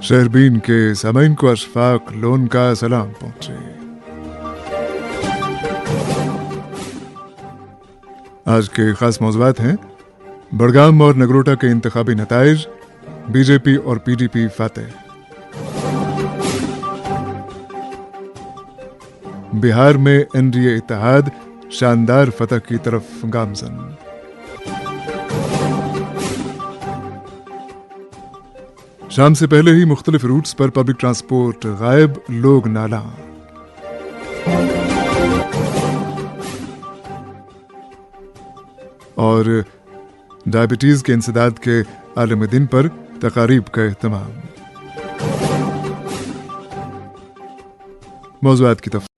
शहरबीन के सामईन को अशफाक लोन का सलाम पहुंचे। आज के खास मौज़ूआत हैं बड़गाम और नगरोटा के इंतखाबी नताइज, बीजेपी और पीडीपी फातेह, बिहार में एनडीए इत्तेहाद शानदार फतह की तरफ गामजन। शाम से पहले ही मुख्तलिफ रूट्स पर पब्लिक ट्रांसपोर्ट गायब, लोग नाला। और डायबिटीज के इंसदाद के आलमी दिन पर तकारीब का एहतमाम। मौज़ूआत की तफसील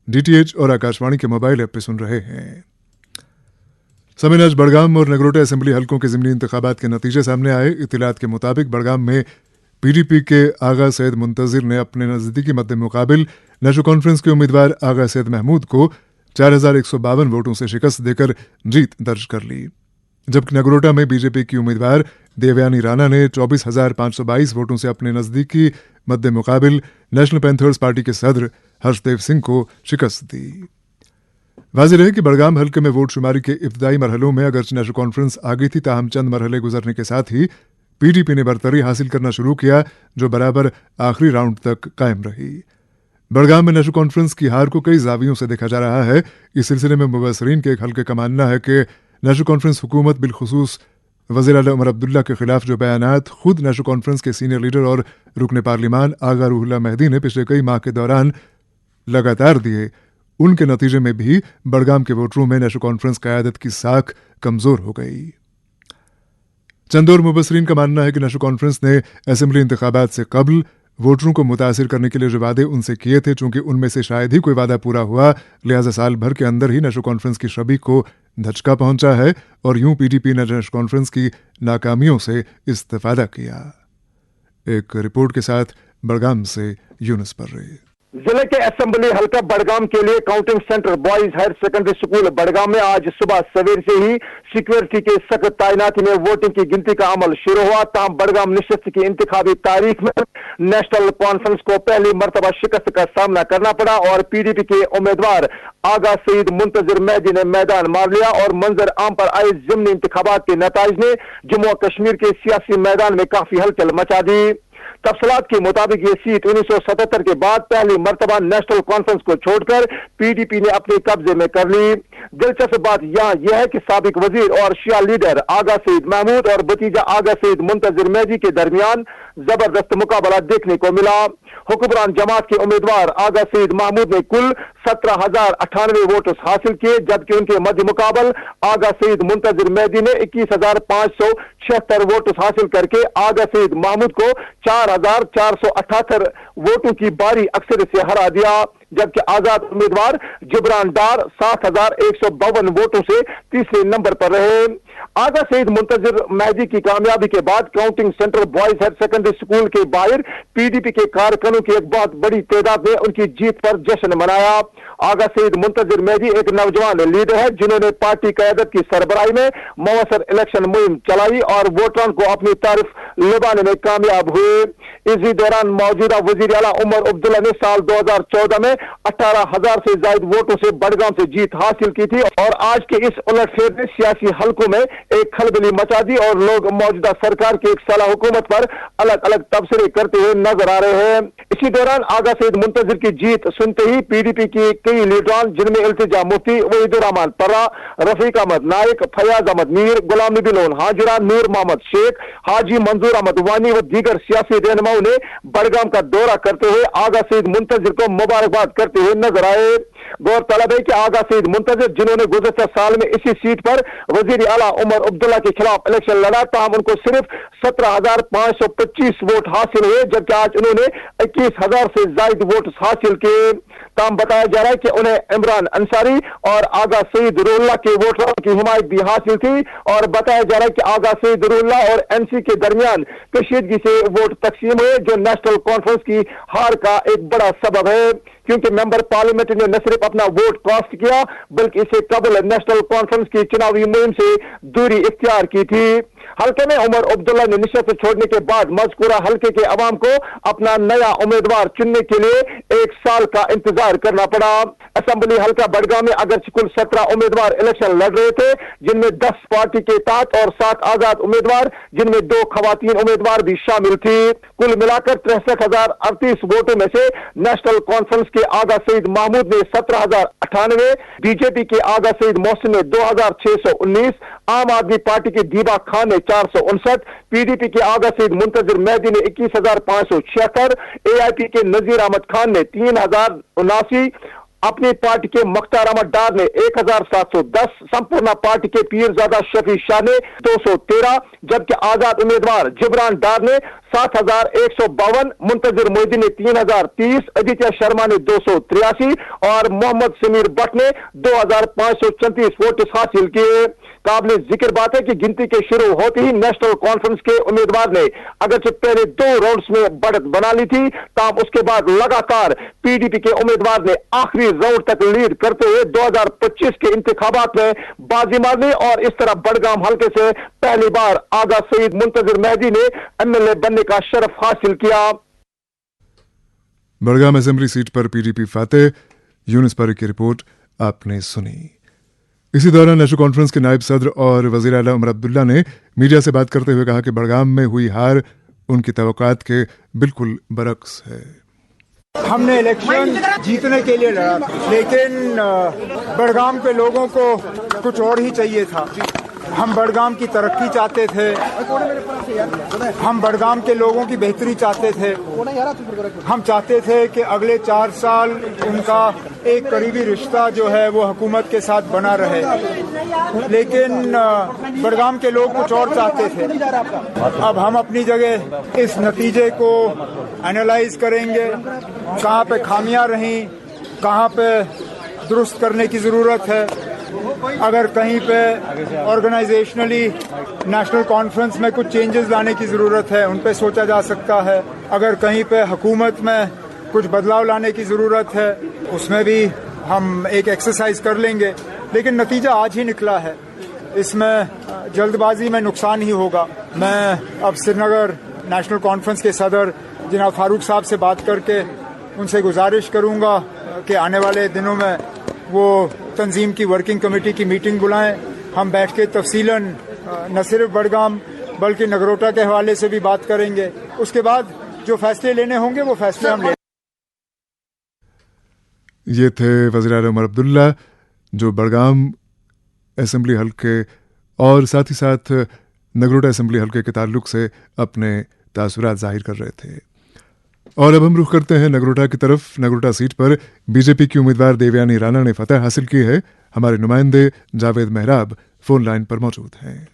डीटीएच और आकाशवाणी के मोबाइल ऐप पे सुन रहे हैं। समय आज बड़गाम और नगरोटा असेंबली हलकों के ज़िमनी इंतखाबात के नतीजे सामने आए। इत्तलात के मुताबिक बड़गाम में पीडीपी के आगा सैयद मुंतजिर ने अपने नज़दीकी मद्दे मुकाबिल नेशनल कॉन्फ्रेंस के उम्मीदवार आगा सैयद महमूद को 4152 वोटों से शिकस्त देकर जीत दर्ज कर ली, जबकि नगरोटा में बीजेपी की उम्मीदवार देवयानी राणा ने 24,522 वोटों से अपने नज़दीकी मद्दे मुकाबिल नेशनल पैंथर्स पार्टी के सदर हर्षदेव सिंह को शिकस्त दी। वाज़ेह है कि बड़गाम हल्के में वोट शुमारी के इब्तदाई मरहलों में अगरचे नेशनल कॉन्फ्रेंस आगे थी, ताहम चंद मरहले गुजरने के साथ ही पीडीपी ने बरतरी हासिल करना शुरू किया, जो बराबर आखिरी राउंड तक कायम रही। बड़गाम में नेशनल कॉन्फ्रेंस की हार को कई जावियों से देखा जा रहा है। इस सिलसिले में मुबसरीन के एक हल्के का मानना है कि नेशनल कॉन्फ्रेंस हुकूमत बिलखुसूस वज़ीर आला उमर अब्दुल्ला के खिलाफ जो बयानात खुद नेशनल कॉन्फ्रेंस के सीनियर लीडर और रुकन पार्लिमान आगा रूहुल्लाह मेहदी ने पिछले कई माह के दौरान लगातार दिए, उनके नतीजे में भी बड़गाम के वोटरों में नेशनल कॉन्फ्रेंस क़यादत की साख कमजोर हो गई। चंद और मुबसरीन का मानना है कि नेशनल कॉन्फ्रेंस ने असेंबली इंतखाबात से कबल वोटरों को मुतासिर करने के लिए जो वादे उनसे किए थे, चूंकि उनमें से शायद ही कोई वादा पूरा हुआ, लिहाजा साल भर के अंदर ही नेशनल कॉन्फ्रेंस की शबी को धचका पहुंचा है और यूं पीडीपी ने नेशनल कॉन्फ्रेंस की नाकामियों से इस्तेफादा किया। एक रिपोर्ट के साथ बड़गाम से यूनुस पर्रे। जिले के असेंबली हल्का बड़गाम के लिए counting centre boys higher secondary school Budgam में आज सुबह सवेर से ही सिक्योरिटी के सख्त तैनाती में वोटिंग की गिनती का अमल शुरू हुआ। ताहम बड़गाम निश्चित की इंतखाबी तारीख में नेशनल कॉन्फ्रेंस को पहली मरतबा शिकस्त का सामना करना पड़ा और पीडीपी के उम्मीदवार आगा सईद मुंतजिर मेहदी ने मैदान मार लिया और मंजर आम पर आए ज़िमनी इंतखाबात के नताइज ने जम्मू और कश्मीर के सियासी मैदान में काफी हलचल मचा दी। तफसीलात के मुताबिक ये सीट 1977 के बाद पहली मर्तबा नेशनल कॉन्फ्रेंस को छोड़कर पीडीपी ने अपने कब्जे में कर ली। दिलचस्प बात यहाँ यह है कि साबिक वजीर और शिया लीडर आगा सईद महमूद और भतीजा आगा सईद मुंतजिर मेहदी के दरमियान जबरदस्त मुकाबला देखने को मिला। हुक्मरान जमात के उम्मीदवार आगा सईद महमूद ने कुल 17,098 वोट हासिल किए, जबकि उनके मध्य मुकाबल आगा सईद मुंतजिर मेहदी ने 21,576 वोट हासिल करके आगा सईद महमूद को 4,478 वोटों की भारी अक्सरियत से हरा दिया, जबकि आजाद उम्मीदवार जिब्रान डार 7,152 वोटों से तीसरे नंबर पर रहे। आगा सईद मुंतजिर मेहदी की कामयाबी के बाद counting centre boys higher secondary school के बाहर पीडीपी के कारकुनों की एक बहुत बड़ी तादाद ने उनकी जीत पर जश्न मनाया। आगा सईद मुंतजिर मेहदी एक नौजवान लीडर है जिन्होंने पार्टी क़यादत की सरबराही में मौसर इलेक्शन मुहिम चलाई और वोटरों को अपनी तारीफ लुभाने में कामयाब हुए। इसी दौरान मौजूदा वजीर आला उमर अब्दुल्ला ने साल 2014 में 18,000 से ज्यादा वोटों से बड़गाम से जीत हासिल की थी और आज के इस उलटफेर ने सियासी हलकों में एक खलबली मचा दी और लोग मौजूदा सरकार की एक साला हुकूमत पर अलग अलग तबसरे करते हुए नजर आ रहे हैं। इसी दौरान आगा सईद मुंतजिर की जीत सुनते ही पीडीपी की कई लीडरान जिनमें इल्तिजा मुफ्ती, वहीदुर रहमान पर्रा, रफीक अहमद नाइक, फयाज अहमद मीर, गुलाम नबी लोन हाजिरा, नूर मोहम्मद शेख, हाजी मंजूर अहमद वानी व दीगर सियासी रहनुमाओं ने बड़गाम का दौरा करते हुए आगा सईद मुंतजिर को मुबारकबाद करते हुए नजर आए। गौरतलब है कि आगा सईद मुंतजिर जिन्होंने गुज़श्ता साल में इसी सीट पर वजीर आला उमर अब्दुल्ला के खिलाफ इलेक्शन लड़ा, ताहम उनको सिर्फ 17,525 वोट हासिल हुए, जबकि आज उन्होंने 21,000 से ज्यादा वोट हासिल किए। ताहम बताया जा रहा है कि उन्हें इमरान अंसारी और आगा सईद रूहुल्लाह के वोटरों की हिमायत भी हासिल थी और बताया जा रहा है कि आगा सईद रूहुल्लाह और एनसी के दरमियान कशीदगी से वोट तकसीम हुए, जो नेशनल कॉन्फ्रेंस की हार का एक बड़ा सबब है, क्योंकि मेंबर पार्लियामेंट ने न सिर्फ अपना वोट कास्ट किया बल्कि इसे कबल नेशनल कॉन्फ्रेंस की चुनावी मुहिम से दूरी इख्तियार की थी। हल्के में उमर अब्दुल्ला ने निशस्त छोड़ने के बाद मज़कूरा हल्के के अवाम को अपना नया उम्मीदवार चुनने के लिए 1 साल का इंतजार करना पड़ा। असेंबली हल्का बड़गाम में अगरचे कुल 17 उम्मीदवार इलेक्शन लड़ रहे थे, जिनमें 10 पार्टी के तहत और 7 आजाद उम्मीदवार, जिनमें 2 खवातीन उम्मीदवार भी शामिल थी। कुल मिलाकर 63,038 वोटों में से नेशनल कॉन्फ्रेंस के आगा सईद महमूद ने 17,098, बीजेपी के आगा सईद मोहसिन ने 2,619, आम आदमी पार्टी के दीबा खान ने 459, पीडीपी के आगा सईद मुंतजिर मेहदी ने 21,576, एआईपी के नजीर अहमद खान ने 3,079, अपनी पार्टी के मुख्तार अहमद डार ने 1,710, संपूर्ण पार्टी के पीरजादा शफी शाह ने 213, जबकि आजाद उम्मीदवार जिब्रान डार ने 7,152, मुंतजिर मोहिद्दीन ने 3,030, आदित्य शर्मा ने 283 और मोहम्मद समीर भट्ट ने 2,534 वोट हासिल किए। काबिल जिक्र बात है कि गिनती के शुरू होते ही नेशनल कॉन्फ्रेंस के उम्मीदवार ने अगरचे पहले 2 राउंड्स में बढ़त बना ली थी, ताहम उसके बाद लगातार पीडीपी के उम्मीदवार ने आखिरी राउंड तक लीड करते हुए 2025 के इंतखाबात में बाजी मार ली और इस तरह बड़गाम हल्के से पहली बार आगा सईद मुंतजिर मेहदी ने एमएलए बनने का शरफ हासिल किया। बड़गाम असेंबली सीट पर पीडीपी फातेह। यूनुस पारी की रिपोर्ट आपने सुनी। इसी दौरान नेशनल कॉन्फ्रेंस के नायब सदर और वजीर आला उमर अब्दुल्ला ने मीडिया से बात करते हुए कहा कि बड़गाम में हुई हार उनकी तवक्कात के बिल्कुल बरक्स है। हमने इलेक्शन जीतने के लिए लड़ा, लेकिन बड़गाम के लोगों को कुछ और ही चाहिए था। हम बड़गाम की तरक्की चाहते थे, हम बड़गाम के लोगों की बेहतरी चाहते थे। हम चाहते थे कि अगले 4 साल उनका एक करीबी रिश्ता जो है वो हुकूमत के साथ बना रहे, लेकिन बड़गाम के लोग कुछ और चाहते थे। अब हम अपनी जगह इस नतीजे को एनालाइज करेंगे, कहाँ पे खामियां रहीं, कहाँ पे दुरुस्त करने की ज़रूरत है। अगर कहीं पे ऑर्गेनाइजेशनली नेशनल कॉन्फ्रेंस में कुछ चेंजेस लाने की ज़रूरत है, उन पे सोचा जा सकता है। अगर कहीं पे हुकूमत में कुछ बदलाव लाने की ज़रूरत है, उसमें भी हम एक एक्सरसाइज कर लेंगे। लेकिन नतीजा आज ही निकला है, इसमें जल्दबाजी में नुकसान ही होगा। मैं अब श्रीनगर नेशनल कॉन्फ्रेंस के सदर जनाब फारूक साहब से बात करके उनसे गुजारिश करूँगा कि आने वाले दिनों में वो तंजीम की वर्किंग कमेटी की मीटिंग बुलाएं। हम बैठ के तफसीलन न सिर्फ बड़गाम बल्कि नगरोटा के हवाले से भी बात करेंगे। उसके बाद जो फैसले लेने होंगे वो फैसले हम लेंगे। ये थे वज़ीर आला उमर अब्दुल्ला जो बड़गाम असेंबली हल्के और साथ ही साथ नगरोटा असेंबली हल्के के ताल्लुक से अपने तासुरात जाहिर कर रहे थे। और अब हम रुख करते हैं नगरोटा की तरफ। नगरोटा सीट पर बीजेपी की उम्मीदवार देवयानी राणा ने फतह हासिल की है। हमारे नुमाइंदे जावेद मेहराब फोन लाइन पर मौजूद हैं।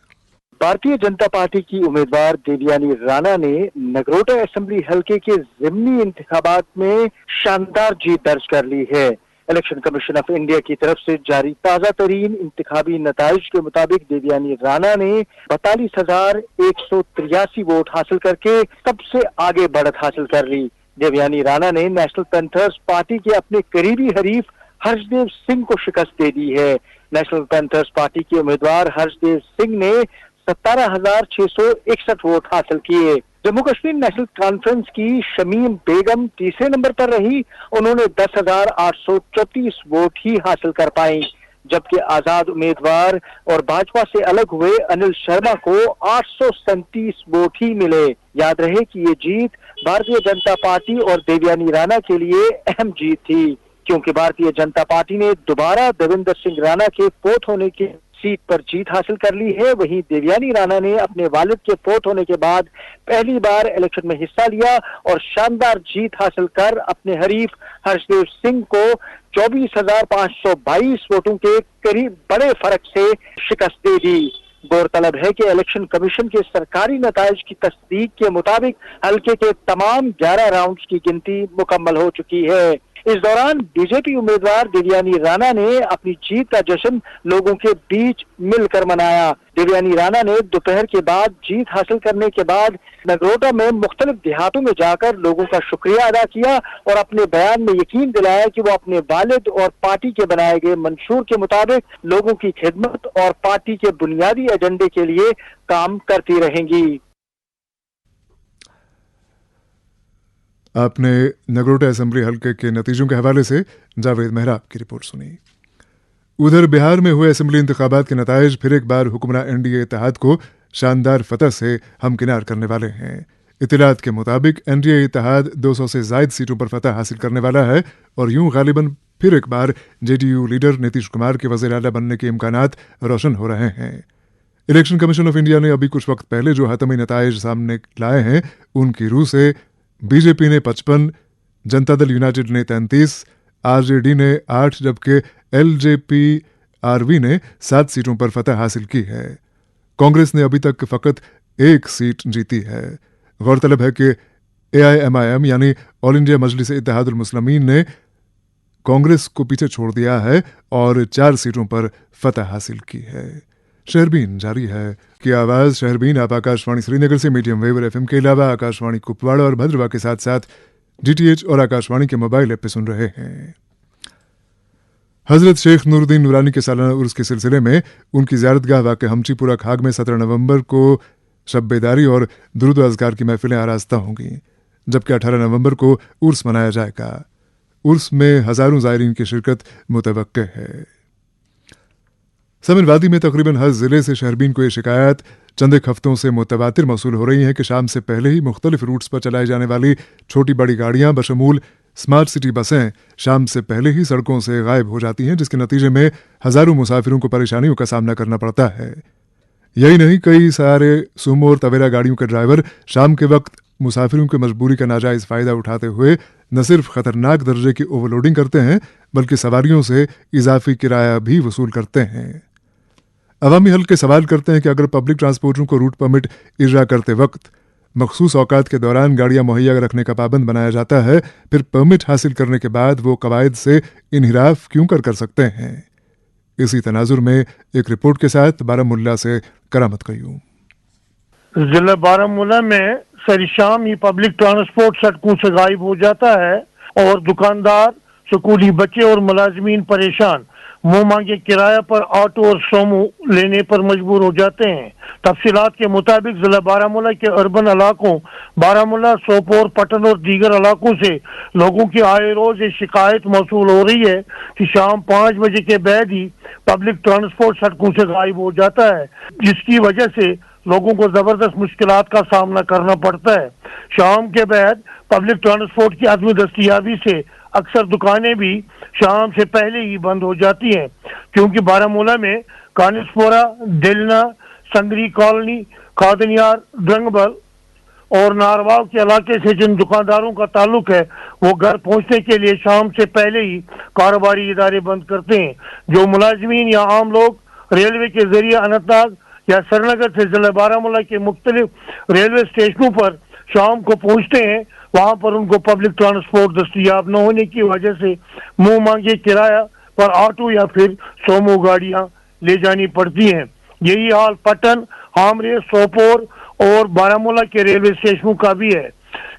भारतीय जनता पार्टी की उम्मीदवार देवयानी राणा ने नगरोटा असेंबली हल्के के ज़िमनी इंतखाबात में शानदार जीत दर्ज कर ली है। इलेक्शन कमीशन ऑफ इंडिया की तरफ से जारी ताज़ा तरीन इंतखाबी नताइज के मुताबिक देवयानी राणा ने 42,183 वोट हासिल करके सबसे आगे बढ़त हासिल कर ली। देवयानी राणा ने नेशनल पैंथर्स पार्टी के अपने करीबी हरीफ हर्षदेव सिंह को शिकस्त दे दी है। नेशनल पैंथर्स पार्टी के उम्मीदवार हर्षदेव सिंह ने 17,661 वोट हासिल किए। जम्मू कश्मीर नेशनल कॉन्फ्रेंस की शमीम बेगम तीसरे नंबर पर रही, उन्होंने 10,834 वोट ही हासिल कर पाई, जबकि आजाद उम्मीदवार और भाजपा से अलग हुए अनिल शर्मा को 837 वोट ही मिले। याद रहे कि ये जीत भारतीय जनता पार्टी और देवयानी राणा के लिए अहम जीत थी, क्योंकि भारतीय जनता पार्टी ने दोबारा देवेंद्र सिंह राणा के फोर्थ होने की सीट पर जीत हासिल कर ली है। वहीं देवयानी राणा ने अपने वालिद के फोर्थ होने के बाद पहली बार इलेक्शन में हिस्सा लिया और शानदार जीत हासिल कर अपने हरीफ हर्षदेव सिंह को 24,522 वोटों के करीब बड़े फर्क से शिकस्त दे दी। गौरतलब है कि इलेक्शन कमीशन के सरकारी नताइज की तस्दीक के मुताबिक हल्के के तमाम 11 राउंड्स की गिनती मुकम्मल हो चुकी है। इस दौरान बीजेपी उम्मीदवार देवयानी राणा ने अपनी जीत का जश्न लोगों के बीच मिलकर मनाया। देवयानी राणा ने दोपहर के बाद जीत हासिल करने के बाद नगरोटा में मुख्तलिफ देहातों में जाकर लोगों का शुक्रिया अदा किया और अपने बयान में यकीन दिलाया कि वो अपने वालिद और पार्टी के बनाए गए मंशूर के मुताबिक लोगों की खिदमत और पार्टी के बुनियादी एजेंडे के लिए काम करती रहेंगी। आपने नगरोटा असेंबली हल्के के नतीजों के हवाले से जावेद मेहराब की रिपोर्ट सुनी। उधर बिहार में हुए असेंबली इंतखाबात के नताइज फिर एक बार हुक्मरान एनडीए इत्तेहाद को शानदार फतह से हमकिनार करने वाले हैं। इत्तलात के मुताबिक एनडीए इत्तेहाद 200 से जायद सीटों पर फतह हासिल करने वाला है और यूं गालिबन फिर एक बार जेडीयू लीडर नीतीश कुमार के वज़ीर आला बनने के इम्कानात रोशन हो रहे हैं। इलेक्शन कमीशन ऑफ इंडिया ने अभी कुछ वक्त पहले जो हतमी नताइज सामने लाए हैं उनकी रूह से बीजेपी ने 55, जनता दल यूनाइटेड ने 33, आरजेडी ने 8 जबकि एलजेपी-आरवी ने 7 सीटों पर फतह हासिल की है। कांग्रेस ने अभी तक फकत 1 सीट जीती है। गौरतलब है कि एआईएमआईएम यानी ऑल इंडिया मजलिस इत्तेहादुल मुस्लिमीन ने कांग्रेस को पीछे छोड़ दिया है और 4 सीटों पर फतह हासिल की है। शहरबीन जारी है कि आवाज़ शहरबीन आप आकाशवाणी श्रीनगर से मीडियम वेव और एफएम के अलावा आकाशवाणी कुपवाड़ा और भद्रवा के साथ साथ डीटीएच और आकाशवाणी के मोबाइल ऐप पे सुन रहे हैं। हजरत शेख नूरुद्दीन नूरानी के सालाना उर्स के सिलसिले में उनकी ज़ियारतगाह वाक़ हमचीपुरा खाग में 17 नवंबर को शब बेदारी और दुरूद व अज़कार की महफिलें आरास्ता होंगी, जबकि 18 नवंबर को उर्स मनाया जाएगा। उर्स में हज़ारों ज़ायरीन की शिरकत मुतवक्के है। समन वादी में तकरीबन हर जिले से शहरबीन को ये शिकायत चंद एक हफ्तों से मुतवातिर मौसूल हो रही है कि शाम से पहले ही मुख्तलिफ रूट्स पर चलाई जाने वाली छोटी बड़ी गाड़ियां बशमूल स्मार्ट सिटी बसें शाम से पहले ही सड़कों से गायब हो जाती हैं, जिसके नतीजे में हज़ारों मुसाफिरों को परेशानियों का सामना करना पड़ता है। यही नहीं, कई सारे सुमो और तवेरा गाड़ियों के ड्राइवर शाम के वक्त मुसाफिरों की मजबूरी का नाजायज़ फ़ायदा उठाते हुए न सिर्फ ख़तरनाक दर्जे की ओवरलोडिंग करते हैं बल्कि सवारियों से इजाफी किराया भी वसूल करते हैं। अवामी हल्के सवाल करते हैं कि अगर पब्लिक ट्रांसपोर्टरों को रूट परमिट इजरा करते वक्त मखसूस औकात के दौरान गाड़ियां मुहैया रखने का पाबंद बनाया जाता है, फिर परमिट हासिल करने के बाद वो कवायद से इनहिराफ क्यों कर सकते हैं। इसी तनाजुर में एक रिपोर्ट के साथ बारामुल्ला से करामत कयूम। जिला बारामुल्ला में सर शाम ही पब्लिक ट्रांसपोर्ट सड़कों से गायब हो जाता है और दुकानदार, स्कूली बच्चे और मुलाजमीन परेशान मुंह मांगे किराया पर ऑटो और सोमो लेने पर मजबूर हो जाते हैं। तफसीलात के मुताबिक जिला बारामुल्ला के अर्बन इलाकों बारामुल्ला, सोपोर, पटन और दीगर इलाकों से लोगों की आए रोज ये शिकायत मौसूल हो रही है कि शाम 5 बजे के बाद ही पब्लिक ट्रांसपोर्ट सड़कों से गायब हो जाता है, जिसकी वजह से लोगों को जबरदस्त मुश्किलात का सामना करना पड़ता है। शाम के बाद पब्लिक ट्रांसपोर्ट की अदमी दस्तयाबी से अक्सर दुकानें भी शाम से पहले ही बंद हो जाती हैं, क्योंकि बारामूला में कानिसपोरा, दिलना, संगरी कॉलोनी, कादनियार, ड्रंगबल और नारवाल के इलाके से जिन दुकानदारों का ताल्लुक है वो घर पहुंचने के लिए शाम से पहले ही कारोबारी इदारे बंद करते हैं। जो मुलाजमीन या आम लोग रेलवे के जरिए अनंतनाग या श्रीनगर से जिला बारामूला के मुख्तलिफ रेलवे स्टेशनों पर शाम को पहुंचते हैं, वहां पर उनको पब्लिक ट्रांसपोर्ट दस्तयाब न होने की वजह से मुंह मांगे किराया पर ऑटो या फिर सोमो गाड़ियां ले जानी पड़ती हैं। यही हाल पटन, हामरे, सोपोर और बारामूला के रेलवे स्टेशनों का भी है।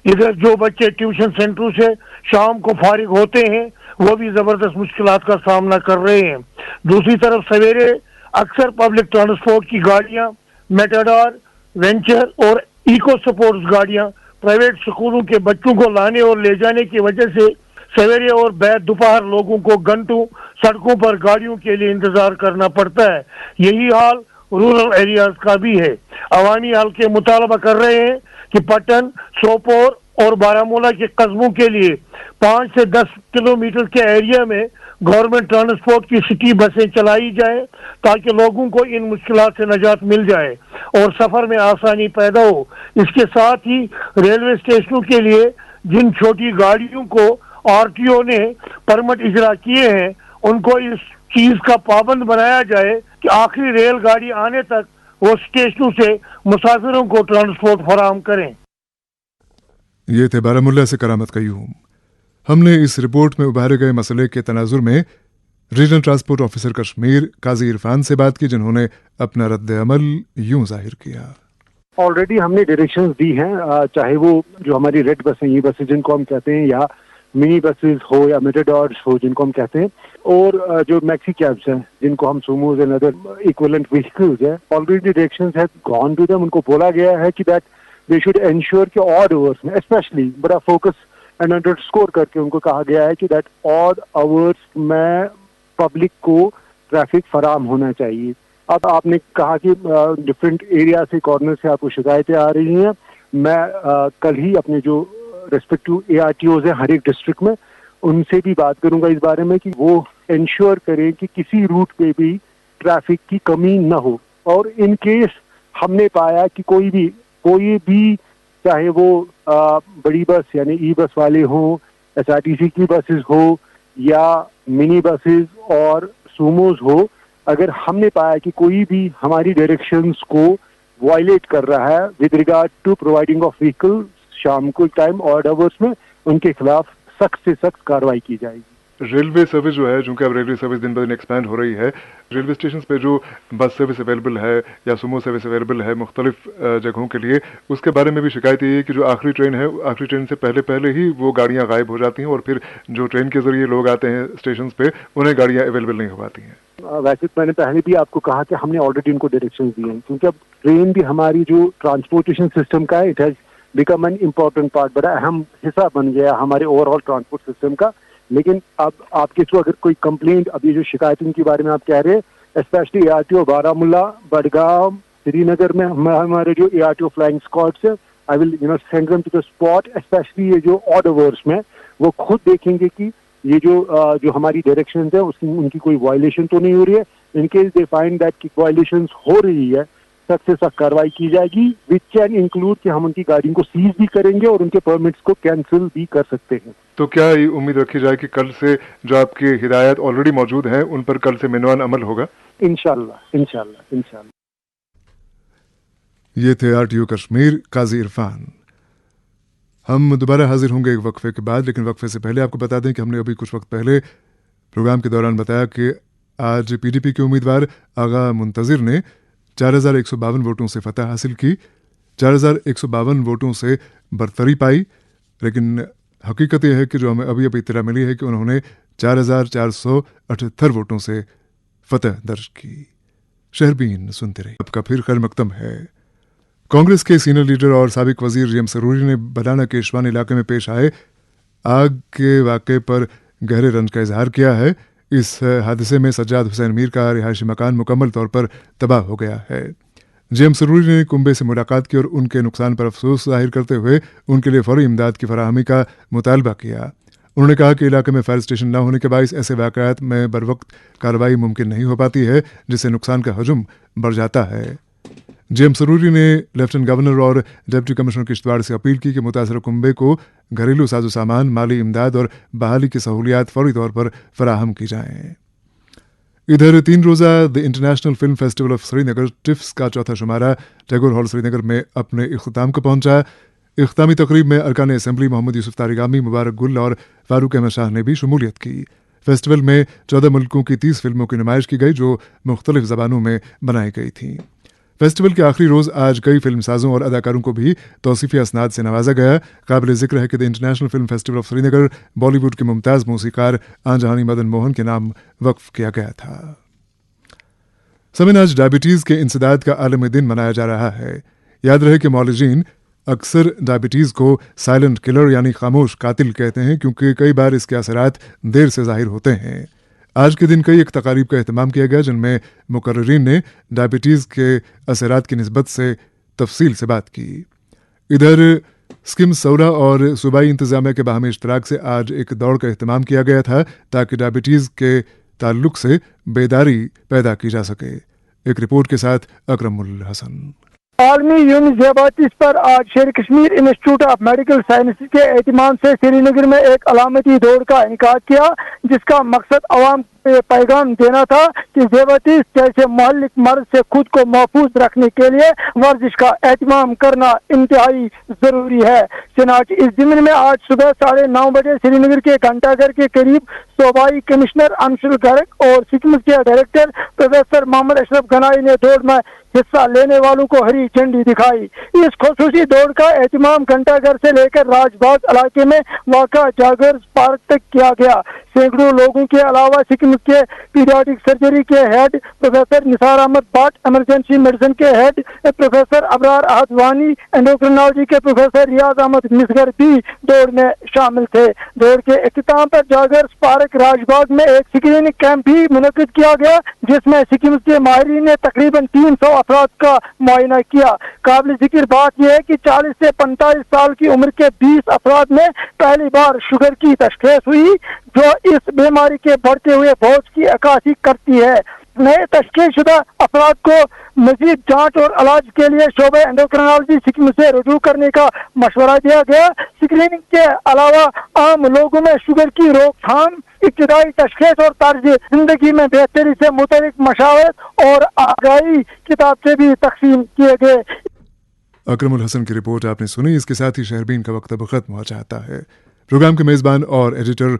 इधर जो बच्चे ट्यूशन सेंटरों से शाम को फारिग होते हैं वो भी जबरदस्त मुश्किलात का सामना कर रहे हैं। दूसरी तरफ सवेरे अक्सर पब्लिक ट्रांसपोर्ट की गाड़ियां, मेटाडोर, वेंचर और इको स्पोर्ट्स गाड़ियां प्राइवेट स्कूलों के बच्चों को लाने और ले जाने की वजह से सवेरे और बाद दोपहर लोगों को घंटों सड़कों पर गाड़ियों के लिए इंतजार करना पड़ता है। यही हाल रूरल एरियाज का भी है। अवामी हल्के मुतालबा कर रहे हैं कि पटन, सोपोर और बारामूला के कस्बों के लिए 5 से 10 किलोमीटर के एरिया में गवर्नमेंट ट्रांसपोर्ट की सिटी बसें चलाई जाए ताकि लोगों को इन मुश्किलात से निजात मिल जाए और सफर में आसानी पैदा हो। इसके साथ ही रेलवे स्टेशनों के लिए जिन छोटी गाड़ियों को आरटीओ ने परमिट इजरा किए हैं उनको इस चीज का पाबंद बनाया जाए कि आखिरी रेलगाड़ी आने तक वो स्टेशनों से मुसाफिरों को ट्रांसपोर्ट फराहम करें। ये थे बारामुल्ला से करामत कयूम। ہم نے اس رپورٹ میں ابھارے گئے مسئلے کے تناظر میں ریجنل ٹرانسپورٹ آفیسر کشمیر قاضی عرفان سے بات کی، جنہوں نے اپنا رد عمل یوں ظاہر کیا۔ آلریڈی ہم نے ڈائریکشنز دی ہیں، چاہے وہ جو ہماری ریڈ بس ہیں، یہ بسیں جن کو ہم کہتے ہیں، یا منی بسز ہو یا میٹاڈورز ہو جن کو ہم کہتے ہیں، اور جو میکسی کیبس ہیں جن کو ہم sumos and other equivalent vehicles ہیں، already directions have gone to them, ان کو بولا گیا ہے کہ دیٹ دے شوڈ انشور کہ آڈ آورس میں اسپیشلی بڑا فوکس اینڈ انڈر اسکور کر کے ان کو کہا گیا ہے کہ دیٹ آڈ آورس میں پبلک کو ٹریفک فراہم ہونا چاہیے۔ اب آپ نے کہا کہ ڈفرینٹ ایریا سے، کارنر سے آپ کو شکایتیں آ رہی ہیں، میں کل ہی اپنے جو ریسپیکٹو ARTOs ہیں ہر ایک ڈسٹرکٹ میں، ان سے بھی بات کروں گا اس بارے میں کہ وہ انشور کریں کہ کسی روٹ پہ بھی ٹریفک کی کمی نہ ہو، اور ان کیس ہم نے پایا کہ کوئی بھی چاہے وہ بڑی بس یعنی ای بس والے ہوں، SRTC کی بسز ہو یا منی بسز اور سوموز ہو، اگر ہم نے پایا کہ کوئی بھی ہماری ڈائریکشنز کو وائلیٹ کر رہا ہے with regard to providing of vehicle شام کو ٹائم آڈ آورس میں، ان کے خلاف سخت سے سخت کارروائی کی جائے گی۔ ریلوے سروس جو ہے، چونکہ اب ریلوے سروس دن بدن ایکسپینڈ ہو رہی ہے، ریلوے اسٹیشنز پہ جو بس سروس اویلیبل ہے یا سومو سروس اویلیبل ہے مختلف جگہوں کے لیے، اس کے بارے میں بھی شکایت یہ ہے کہ جو آخری ٹرین ہے، آخری ٹرین سے پہلے ہی وہ گاڑیاں غائب ہو جاتی ہیں، اور پھر جو ٹرین کے ذریعے لوگ آتے ہیں اسٹیشنز پہ، انہیں گاڑیاں اویلیبل نہیں ہو پاتی ہیں۔ ویسے میں نے پہلے بھی آپ کو کہا کہ ہم نے آلریڈی ان کو ڈائریکشن دی ہیں، کیونکہ اب ٹرین بھی ہماری جو ٹرانسپورٹیشن سسٹم کا ہے، it has become an important part, بڑا اہم حصہ بن گیا ہمارے اوور آل ٹرانسپورٹ سسٹم کا۔ لیکن اب آپ کے تھرو اگر کوئی کمپلینٹ، اب یہ جو شکایتوں کے بارے میں آپ کہہ رہے ہیں، especially ARTO Baramulla, Budgam, Srinagar میں ہمارے جو ARTO فلائنگ اسکواڈس ہیں، I will send them to the spot, especially یہ جو آڈ اوورس میں وہ خود دیکھیں گے کہ یہ جو ہماری ڈائریکشنز ہیں ان کی کوئی وائلیشن تو نہیں ہو رہی ہے۔ In case they find that violations ہو رہی ہے، سخت سے سخت کارروائی کی جائے گی، وچ کین انکلوڈ کہ ہم ان کی گاڑیوں کو سیز بھی کریں گے اور ان کے پرمٹس کو کینسل بھی کر سکتے ہیں۔ تو کیا یہ امید رکھی جائے کہ کل سے جو آپ کی ہدایات آلریڈی موجود ہیں ان پر کل سے منوان عمل ہوگا؟ انشاءاللہ۔ یہ تھے RTO کشمیر قاضی عرفان۔ ہم دوبارہ حاضر ہوں گے ایک وقفے کے بعد، لیکن وقفے سے پہلے آپ کو بتا دیں کہ ہم نے ابھی کچھ وقت پہلے پروگرام کے دوران بتایا کہ آج PDP کے امیدوار آغا منتظر نے 4152 ووٹوں سے فتح حاصل کی، 4152 ووٹوں سے برتری پائی، لیکن حقیقت یہ ہے کہ جو ہمیں ابھی اطلاع ملی ہے کہ انہوں نے 4478 ووٹوں سے فتح درج کی۔ شہربین سنتے رہے، آپ کا پھر خیر مقدم ہے۔ کانگریس کے سینئر لیڈر اور سابق وزیر GM سروری نے بلانا کے ایشوان علاقے میں پیش آئے آگ کے واقعے پر گہرے رنج کا اظہار کیا ہے۔ اس حادثے میں سجاد حسین میر کا رہائشی مکان مکمل طور پر تباہ ہو گیا ہے۔ GM سروری نے کنبے سے ملاقات کی اور ان کے نقصان پر افسوس ظاہر کرتے ہوئے ان کے لیے فوری امداد کی فراہمی کا مطالبہ کیا۔ انہوں نے کہا کہ علاقے میں فائر اسٹیشن نہ ہونے کے باعث ایسے واقعات میں بروقت کارروائی ممکن نہیں ہو پاتی ہے، جس سے نقصان کا حجم بڑھ جاتا ہے۔ GM سروری نے لیفٹنٹ گورنر اور ڈپٹی کمشنر کشتواڑ سے اپیل کی کہ متاثرہ کنبے کو گھریلو ساز و سامان، مالی امداد اور بحالی کی سہولیات فوری طور پر فراہم کی جائیں۔ ادھر 3 روزہ the international film festival of Srinagar TIFFS کا چوتھا شمارہ ٹیگور ہال سری نگر میں اپنے اختتام کو پہنچا۔ اختتامی تقریب میں ارکان اسمبلی محمد یوسف طارقامی، مبارک گل اور فاروق احمد شاہ نے بھی شمولیت کی۔ فیسٹیول میں 14 ملکوں کی 30 فلموں کی نمائش کی گئی جو مختلف زبانوں میں بنائی گئی تھیں۔ فیسٹیول کے آخری روز آج کئی فلم سازوں اور اداکاروں کو بھی توصیفی اسناد سے نوازا گیا۔ قابل ذکر ہے کہ the international film festival of Srinagar Bollywood کے ممتاز موسیقار آن جہانی مدن موہن کے نام وقف کیا گیا تھا۔ سمن آج ڈائبٹیز کے انسداد کا عالمی دن منایا جا رہا ہے۔ یاد رہے کہ معالجین اکثر ڈائبٹیز کو سائلنٹ کلر یعنی خاموش قاتل کہتے ہیں، کیونکہ کئی بار اس کے اثرات دیر سے ظاہر ہوتے ہیں۔ آج کے دن کئی ایک تقاریب کا اہتمام کیا گیا جن میں مقررین نے ڈائبٹیز کے اثرات کی نسبت سے تفصیل سے بات کی۔ ادھر اسکم سورا اور صوبائی انتظامیہ کے باہمی اشتراک سے آج ایک دوڑ کا اہتمام کیا گیا تھا تاکہ ڈائبٹیز کے تعلق سے بیداری پیدا کی جا سکے۔ ایک رپورٹ کے ساتھ اکرم الحسن۔ عالمی یوم ذیابیطس پر آج شیر Kashmir institute of medical science کے اہتمام سے سری نگر میں ایک علامتی دوڑ کا انعقاد کیا، جس کا مقصد عوام ये पैगाम देना था कि ज़ेबातीस जैसे महलिक मर्ज से खुद को महफूज रखने के लिए वर्जिश का एहतमाम करना इंतहाई जरूरी है। चनाच इस ज़िम्न में आज सुबह 9:30 बजे श्रीनगर के घंटाघर के करीब सूबाई कमिश्नर अंशुल गर्ग और सिकमस के डायरेक्टर प्रोफेसर मोहम्मद अशरफ गनाई ने दौड़ में हिस्सा लेने वालों को हरी झंडी दिखाई। इस खुसूसी दौड़ का एहतमाम घंटाघर से लेकर राजबाग इलाके में वाक़ा जागर्स पार्क तक किया गया। सैकड़ों लोगों के अलावा सिक्किम के पीडियाट्रिक सर्जरी के head professor Nisar Ahmad Bhat, emergency medicine के head professor Abrar Ahad Wani, endocrinology के प्रोफेसर रियाज अहमद मिसगर भी दौड़ में शामिल थे। दौड़ के इख्तिताम पर जागर्स पार्क राजबाग में एक स्क्रीनिंग कैंप भी मुनक्किद किया गया, जिसमें सिक्किम के माहिरीन ने तकरीबन 300 अफराद का मुआयना किया। काबिल जिक्र बात यह है कि 40 से 45 साल की उम्र के 20 अफराद में पहली बार शुगर की तशख़ीस हुई, जो इस बीमारी के बढ़ते हुए बोझ की अक्कासी करती है। नए तशख़ीसशुदा अफराद को मजीद जांच और इलाज के लिए शोबे एंडोक्रिनोलॉजी सिक्किम से रुजू करने का मशवरा दिया गया। स्क्रीनिंग के अलावा आम लोगों में शुगर की रोकथाम, इब्तिदाई तशख़ीस और तर्ज जिंदगी में बेहतरी से मुतल्लिक़ मशावरत और आगाही किताबें भी तकसीम किए गए। अकरमुल हसन की रिपोर्ट आपने सुनी। इसके साथ ही शहरबीन का वक्त अब खत्म हो जाता है। प्रोग्राम के मेज़बान और एडिटर